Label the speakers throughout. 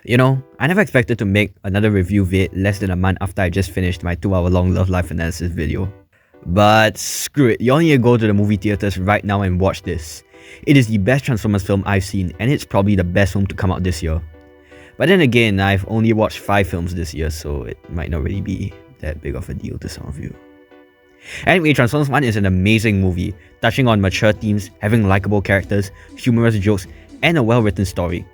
Speaker 1: I never expected to make another review vid less than a month after I just finished my 2-hour-long love life analysis video. But screw it, you all need to go to the movie theaters right now and watch this. It is the best Transformers film I've seen, and it's probably the best film to come out this year. But then again, I've only watched 5 films this year, so it might not really be that big of a deal to some of you. Anyway, Transformers 1 is an amazing movie, touching on mature themes, having likable characters, humorous jokes, and a well-written story.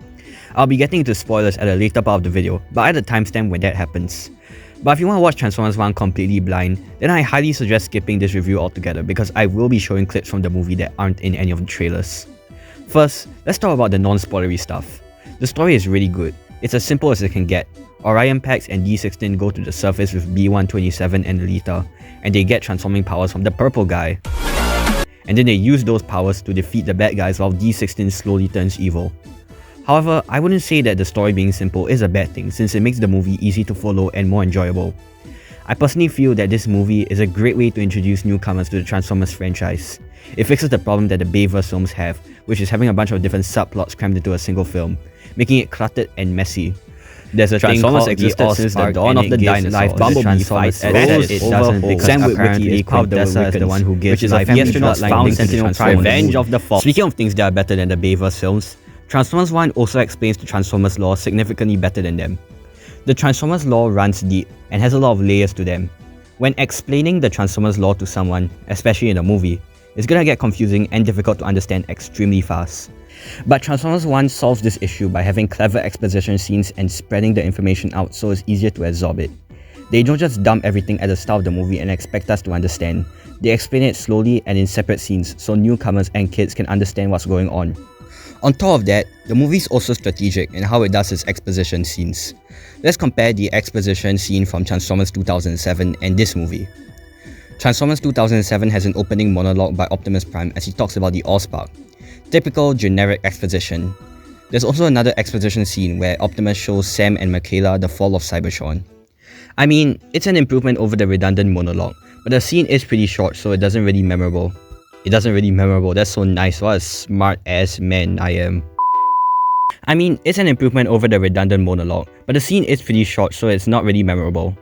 Speaker 1: I'll be getting into spoilers at a later part of the video, but I add a timestamp when that happens. But if you want to watch Transformers 1 completely blind, then I highly suggest skipping this review altogether because I will be showing clips from the movie that aren't in any of the trailers. First, let's talk about the non-spoilery stuff. The story is really good. It's as simple as it can get. Orion Pax and D16 go to the surface with B127 and Alita, and they get transforming powers from the purple guy. And then they use those powers to defeat the bad guys while D16 slowly turns evil. However, I wouldn't say that the story being simple is a bad thing since it makes the movie easy to follow and more enjoyable. I personally feel that this movie is a great way to introduce newcomers to the Transformers franchise. It fixes the problem that the Bayverse films have, which is having a bunch of different subplots crammed into a single film, making it cluttered and messy. There's a Transformers existed since the dawn of the dinosaurs. Bumblebee fights as it doesn't because apparently Quintessa is the one who gives life. The astronauts found Sentinel Prime Revenge of the Fall. Speaking of things that are better than the Bayverse films, Transformers 1 also explains the Transformers lore significantly better than them. The Transformers lore runs deep and has a lot of layers to them. When explaining the Transformers lore to someone, especially in a movie, it's gonna get confusing and difficult to understand extremely fast. But Transformers 1 solves this issue by having clever exposition scenes and spreading the information out so it's easier to absorb it. They don't just dump everything at the start of the movie and expect us to understand. They explain it slowly and in separate scenes so newcomers and kids can understand what's going on. On top of that, the movie is also strategic in how it does its exposition scenes. Let's compare the exposition scene from Transformers 2007 and this movie. Transformers 2007 has an opening monologue by Optimus Prime as he talks about the Allspark. Typical generic exposition. There's also another exposition scene where Optimus shows Sam and Michaela the fall of Cybertron. I mean, it's an improvement over the redundant monologue, but the scene is pretty short so it doesn't really memorable. That's so nice, what a smart ass man I am. I mean, it's an improvement over the redundant monologue, but the scene is pretty short so it's not really memorable.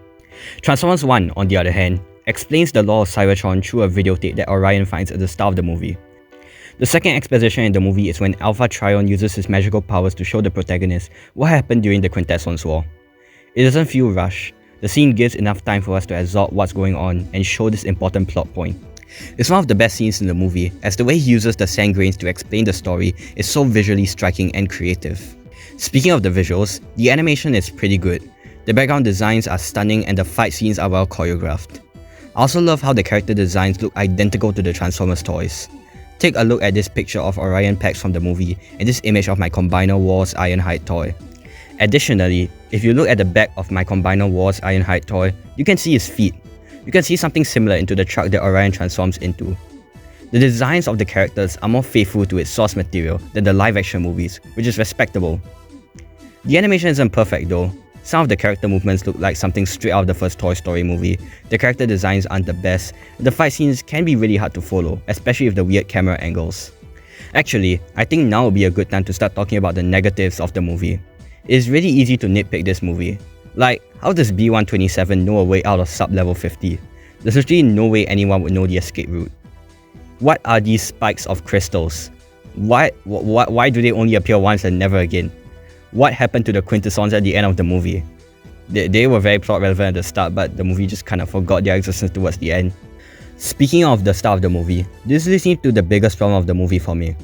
Speaker 1: Transformers 1, on the other hand, explains the lore of Cybertron through a videotape that Orion finds at the start of the movie. The second exposition in the movie is when Alpha Trion uses his magical powers to show the protagonist what happened during the Quintessence War. It doesn't feel rushed. The scene gives enough time for us to absorb what's going on and show this important plot point. It's one of the best scenes in the movie, as the way he uses the sand grains to explain the story is so visually striking and creative. Speaking of the visuals, the animation is pretty good. The background designs are stunning and the fight scenes are well choreographed. I also love how the character designs look identical to the Transformers toys. Take a look at this picture of Orion Pax from the movie and this image of my Combiner Wars Ironhide toy. Additionally, if you look at the back of my Combiner Wars Ironhide toy, you can see his feet. You can see something similar into the truck that Orion transforms into. The designs of the characters are more faithful to its source material than the live-action movies, which is respectable. The animation isn't perfect though. Some of the character movements look like something straight out of the first Toy Story movie, the character designs aren't the best, and the fight scenes can be really hard to follow, especially with the weird camera angles. Actually, I think now would be a good time to start talking about the negatives of the movie. It is really easy to nitpick this movie. Like, how does B127 know a way out of sub-level 50? There's literally no way anyone would know the escape route. What are these spikes of crystals? Why do they only appear once and never again? What happened to the quintessons at the end of the movie? They were very plot relevant at the start, but the movie just kind of forgot their existence towards the end. Speaking of the start of the movie, this leads me to the biggest problem of the movie for me.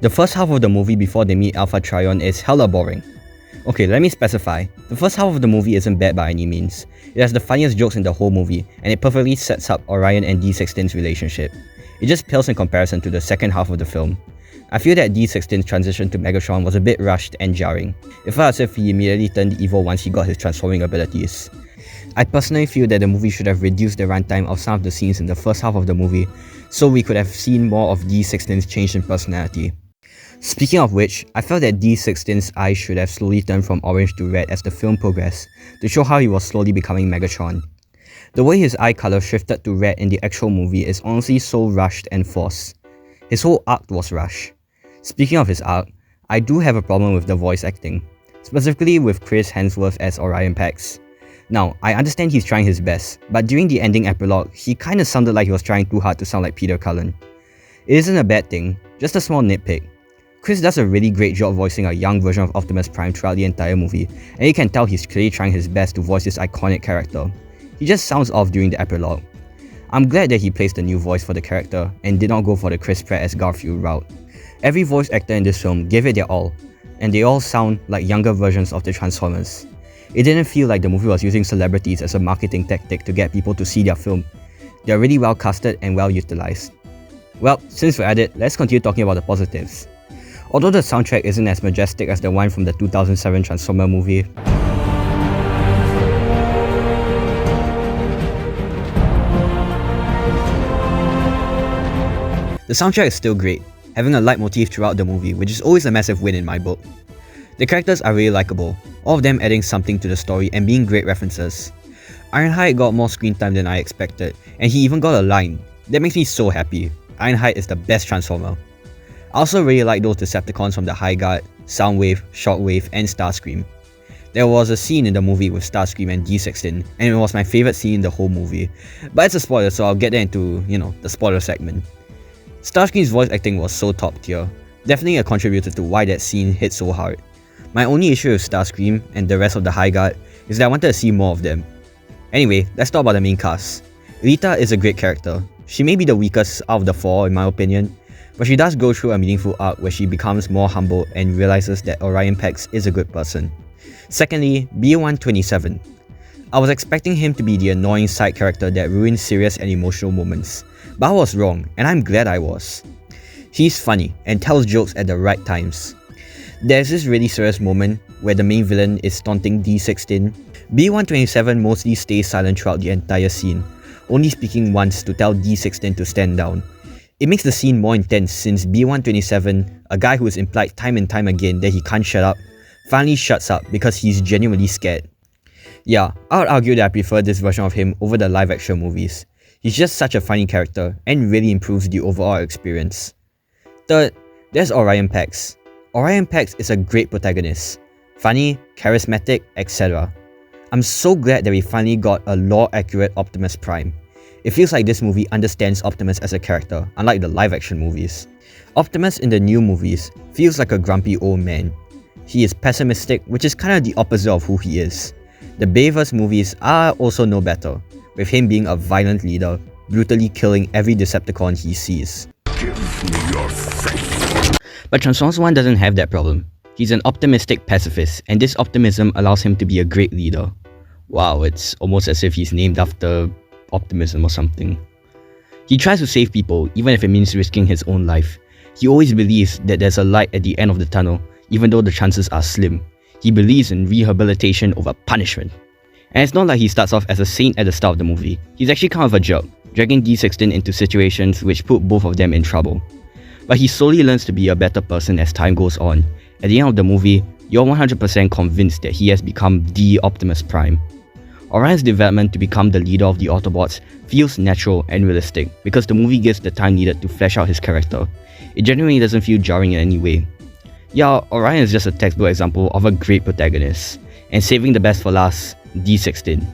Speaker 1: The first half of the movie before they meet Alpha Trion is hella boring. Okay, let me specify. The first half of the movie isn't bad by any means. It has the funniest jokes in the whole movie, and it perfectly sets up Orion and D16's relationship. It just pales in comparison to the second half of the film. I feel that D16's transition to Megatron was a bit rushed and jarring. It felt as if he immediately turned evil once he got his transforming abilities. I personally feel that the movie should have reduced the runtime of some of the scenes in the first half of the movie, so we could have seen more of D16's change in personality. Speaking of which, I felt that D16's eyes should have slowly turned from orange to red as the film progressed, to show how he was slowly becoming Megatron. The way his eye color shifted to red in the actual movie is honestly so rushed and forced. His whole arc was rushed. Speaking of his arc, I do have a problem with the voice acting. specifically with Chris Hemsworth as Orion Pax. Now, I understand he's trying his best, but during the ending epilogue, he kinda sounded like he was trying too hard to sound like Peter Cullen. It isn't a bad thing, just a small nitpick. Chris does a really great job voicing a young version of Optimus Prime throughout the entire movie, and you can tell he's clearly trying his best to voice this iconic character. He just sounds off during the epilogue. I'm glad that he placed a new voice for the character and did not go for the Chris Pratt as Garfield route. Every voice actor in this film gave it their all, and they all sound like younger versions of the Transformers. It didn't feel like the movie was using celebrities as a marketing tactic to get people to see their film. They are really well casted and well utilized. Well, since we're at it, let's continue talking about the positives. Although the soundtrack isn't as majestic as the one from the 2007 Transformer movie, the soundtrack is still great, having a leitmotif throughout the movie, which is always a massive win in my book. The characters are really likable, all of them adding something to the story and being great references. Ironhide got more screen time than I expected, and he even got a line. That makes me so happy. Ironhide is the best Transformer. I also really like those Decepticons from the High Guard, Soundwave, Shockwave, and Starscream. There was a scene in the movie with Starscream and D16, and it was my favourite scene in the whole movie. But it's a spoiler, so I'll get into, the spoiler segment. Starscream's voice acting was so top tier, definitely a contributor to why that scene hit so hard. My only issue with Starscream and the rest of the High Guard is that I wanted to see more of them. Anyway, let's talk about the main cast. Rita is a great character. She may be the weakest out of the four in my opinion, but she does go through a meaningful arc where she becomes more humble and realizes that Orion Pax is a good person. Secondly, B127. I was expecting him to be the annoying side character that ruins serious and emotional moments, but I was wrong, and I'm glad I was. He's funny and tells jokes at the right times. There's this really serious moment where the main villain is taunting D16. B127 mostly stays silent throughout the entire scene, only speaking once to tell D16 to stand down. It makes the scene more intense since B127, a guy who is implied time and time again that he can't shut up, finally shuts up because he's genuinely scared. Yeah, I would argue that I prefer this version of him over the live action movies. He's just such a funny character and really improves the overall experience. Third, there's Orion Pax. Orion Pax is a great protagonist. Funny, charismatic, etc. I'm so glad that we finally got a lore-accurate Optimus Prime. It feels like this movie understands Optimus as a character, unlike the live-action movies. Optimus in the new movies feels like a grumpy old man. He is pessimistic, which is kinda the opposite of who he is. The Bayverse movies are also no better, with him being a violent leader, brutally killing every Decepticon he sees.
Speaker 2: Give me your faith.
Speaker 1: But Transformers 1 doesn't have that problem. He's an optimistic pacifist, and this optimism allows him to be a great leader. Wow, it's almost as if he's named after optimism or something. He tries to save people, even if it means risking his own life. He always believes that there's a light at the end of the tunnel, even though the chances are slim. He believes in rehabilitation over punishment. And it's not like he starts off as a saint at the start of the movie. He's actually kind of a jerk, dragging D16 into situations which put both of them in trouble. But he slowly learns to be a better person as time goes on. At the end of the movie, you're 100% convinced that he has become the Optimus Prime. Orion's development to become the leader of the Autobots feels natural and realistic because the movie gives the time needed to flesh out his character. It genuinely doesn't feel jarring in any way. Yeah, Orion is just a textbook example of a great protagonist. And saving the best for last, D16.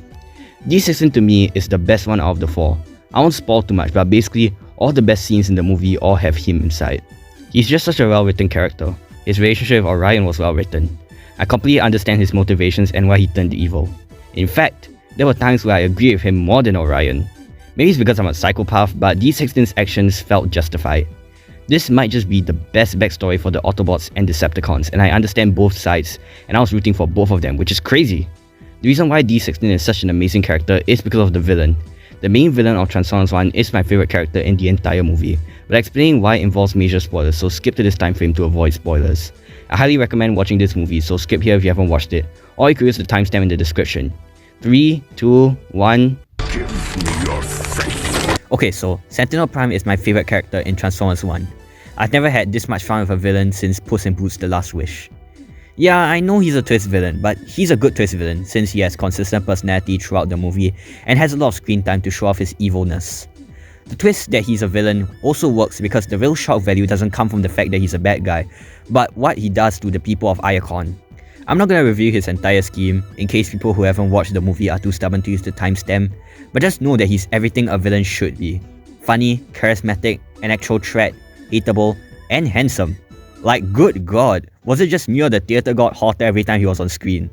Speaker 1: D16 to me is the best one out of the four. I won't spoil too much, but basically, all the best scenes in the movie all have him inside. He's just such a well-written character. His relationship with Orion was well-written. I completely understand his motivations and why he turned evil. In fact, there were times where I agree with him more than Orion. Maybe it's because I'm a psychopath, but D16's actions felt justified. This might just be the best backstory for the Autobots and Decepticons, and I understand both sides, and I was rooting for both of them, which is crazy. The reason why D16 is such an amazing character is because of the villain. The main villain of Transformers 1 is my favorite character in the entire movie, but explaining why involves major spoilers, so skip to this time frame to avoid spoilers. I highly recommend watching this movie, so skip here if you haven't watched it, or you could use the timestamp in the description. 3, 2, 1...
Speaker 2: Give me your faith.
Speaker 1: Okay, so Sentinel Prime is my favorite character in Transformers 1. I've never had this much fun with a villain since Puss in Boots: The Last Wish. Yeah, I know he's a twist villain, but he's a good twist villain since he has consistent personality throughout the movie and has a lot of screen time to show off his evilness. The twist that he's a villain also works because the real shock value doesn't come from the fact that he's a bad guy, but what he does to the people of Iacon. I'm not gonna review his entire scheme, in case people who haven't watched the movie are too stubborn to use the timestamp, but just know that he's everything a villain should be. Funny, charismatic, an actual threat, hateable, and handsome. Like, good god, was it just me or the theatre got hotter every time he was on screen?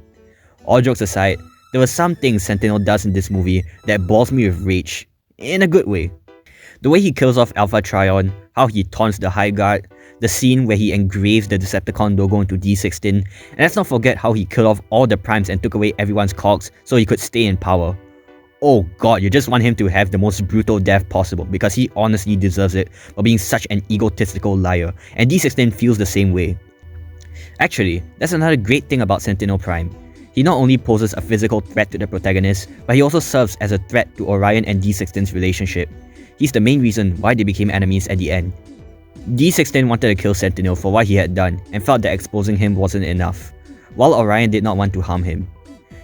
Speaker 1: All jokes aside, there were some things Sentinel does in this movie that balls me with rage, in a good way. The way he kills off Alpha Trion, how he taunts the High Guard, the scene where he engraves the Decepticon logo into D16, and let's not forget how he killed off all the Primes and took away everyone's cogs so he could stay in power. Oh god, you just want him to have the most brutal death possible because he honestly deserves it for being such an egotistical liar, and D16 feels the same way. Actually, that's another great thing about Sentinel Prime. He not only poses a physical threat to the protagonist, but he also serves as a threat to Orion and D16's relationship. He's the main reason why they became enemies at the end. D16 wanted to kill Sentinel for what he had done and felt that exposing him wasn't enough, while Orion did not want to harm him.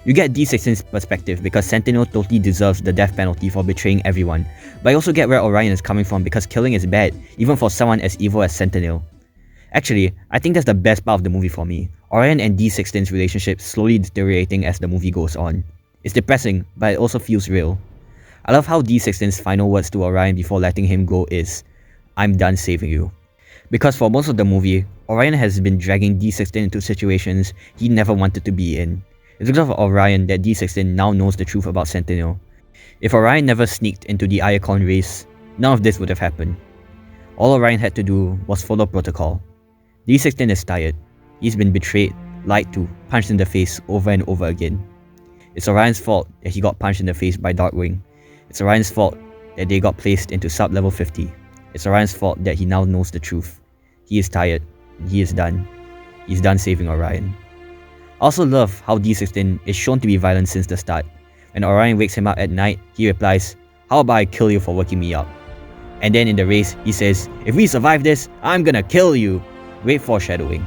Speaker 1: You get D16's perspective because Sentinel totally deserves the death penalty for betraying everyone, but you also get where Orion is coming from because killing is bad, even for someone as evil as Sentinel. Actually, I think that's the best part of the movie for me, Orion and D16's relationship slowly deteriorating as the movie goes on. It's depressing, but it also feels real. I love how D16's final words to Orion before letting him go is, "I'm done saving you." Because for most of the movie, Orion has been dragging D16 into situations he never wanted to be in. It's because of Orion that D16 now knows the truth about Sentinel. If Orion never sneaked into the Iacon race, none of this would have happened. All Orion had to do was follow protocol. D16 is tired. He's been betrayed, lied to, punched in the face over and over again. It's Orion's fault that he got punched in the face by Darkwing. It's Orion's fault that they got placed into sub-level 50. It's Orion's fault that he now knows the truth. He is tired, and he is done. He's done saving Orion. I also love how D16 is shown to be violent since the start. When Orion wakes him up at night, he replies, "How about I kill you for waking me up?" And then in the race, he says, "If we survive this, I'm gonna kill you." Great foreshadowing.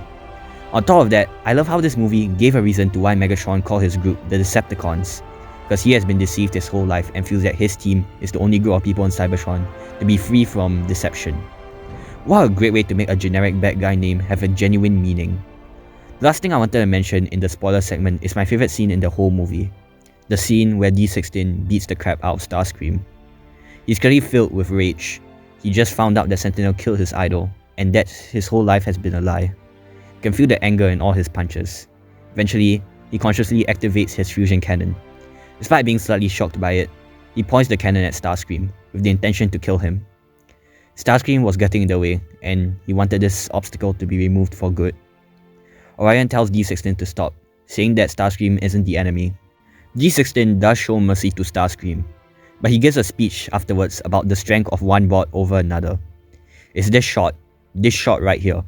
Speaker 1: On top of that, I love how this movie gave a reason to why Megatron called his group the Decepticons, because he has been deceived his whole life and feels that his team is the only group of people in Cybertron to be free from deception. What a great way to make a generic bad guy name have a genuine meaning. The last thing I wanted to mention in the spoiler segment is my favorite scene in the whole movie. The scene where D16 beats the crap out of Starscream. He's clearly filled with rage. He just found out that Sentinel killed his idol, and that his whole life has been a lie. You can feel the anger in all his punches. Eventually, he consciously activates his fusion cannon. Despite being slightly shocked by it, he points the cannon at Starscream with the intention to kill him. Starscream was getting in the way, and he wanted this obstacle to be removed for good. Orion tells D16 to stop, saying that Starscream isn't the enemy. D16 does show mercy to Starscream, but he gives a speech afterwards about the strength of one bot over another. It's this shot right here,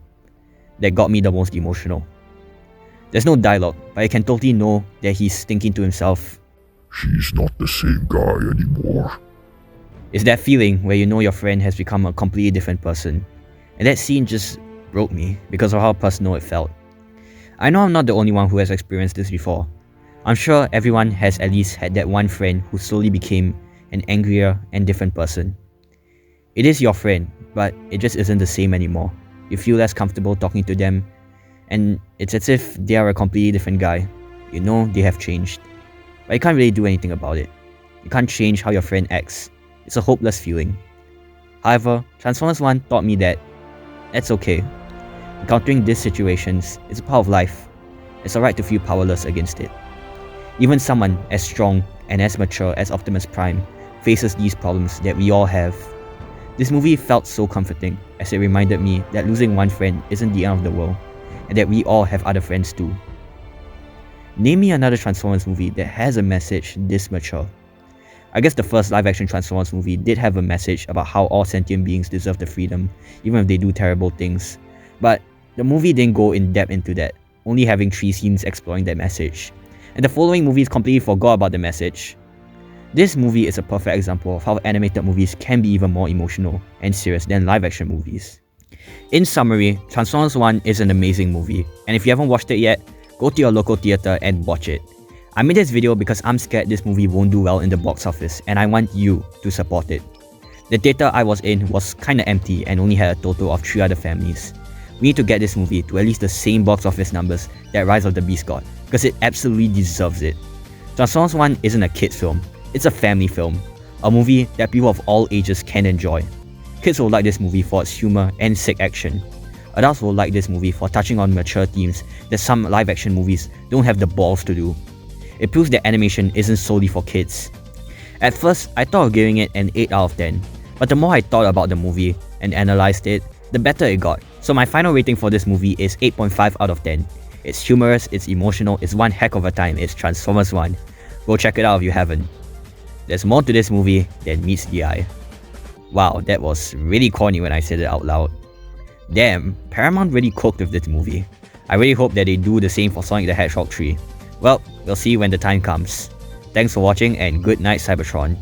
Speaker 1: that got me the most emotional. There's no dialogue, but I can totally know that he's thinking to himself,
Speaker 2: She's not the same guy anymore.
Speaker 1: It's that feeling where you know your friend has become a completely different person. And that scene just broke me because of how personal it felt. I know I'm not the only one who has experienced this before. I'm sure everyone has at least had that one friend who slowly became an angrier and different person. It is your friend, but it just isn't the same anymore. You feel less comfortable talking to them, and it's as if they are a completely different guy. You know they have changed, but you can't really do anything about it. You can't change how your friend acts. It's a hopeless feeling. However, Transformers 1 taught me that that's okay. Encountering these situations is a part of life. It's alright to feel powerless against it. Even someone as strong and as mature as Optimus Prime faces these problems that we all have. This movie felt so comforting as it reminded me that losing one friend isn't the end of the world, and that we all have other friends too. Name me another Transformers movie that has a message this mature. I guess the first live-action Transformers movie did have a message about how all sentient beings deserve the freedom, even if they do terrible things. But the movie didn't go in depth into that, only having 3 scenes exploring that message. And the following movies completely forgot about the message. This movie is a perfect example of how animated movies can be even more emotional and serious than live-action movies. In summary, Transformers 1 is an amazing movie, and if you haven't watched it yet, go to your local theatre and watch it. I made this video because I'm scared this movie won't do well in the box office, and I want you to support it. The theatre I was in was kinda empty and only had a total of 3 other families. We need to get this movie to at least the same box office numbers that Rise of the Beast got, because it absolutely deserves it. Transformers 1 isn't a kids film, it's a family film, a movie that people of all ages can enjoy. Kids will like this movie for its humor and sick action. Adults will like this movie for touching on mature themes that some live action movies don't have the balls to do. It proves that animation isn't solely for kids. At first, I thought of giving it an 8 out of 10, but the more I thought about the movie and analysed it, the better it got. So my final rating for this movie is 8.5 out of 10. It's humorous, it's emotional, it's one heck of a time, it's Transformers 1. Go check it out if you haven't. There's more to this movie than meets the eye. Wow, that was really corny when I said it out loud. Damn, Paramount really cooked with this movie. I really hope that they do the same for Sonic the Hedgehog 3. Well, we'll see when the time comes. Thanks for watching and good night, Cybertron.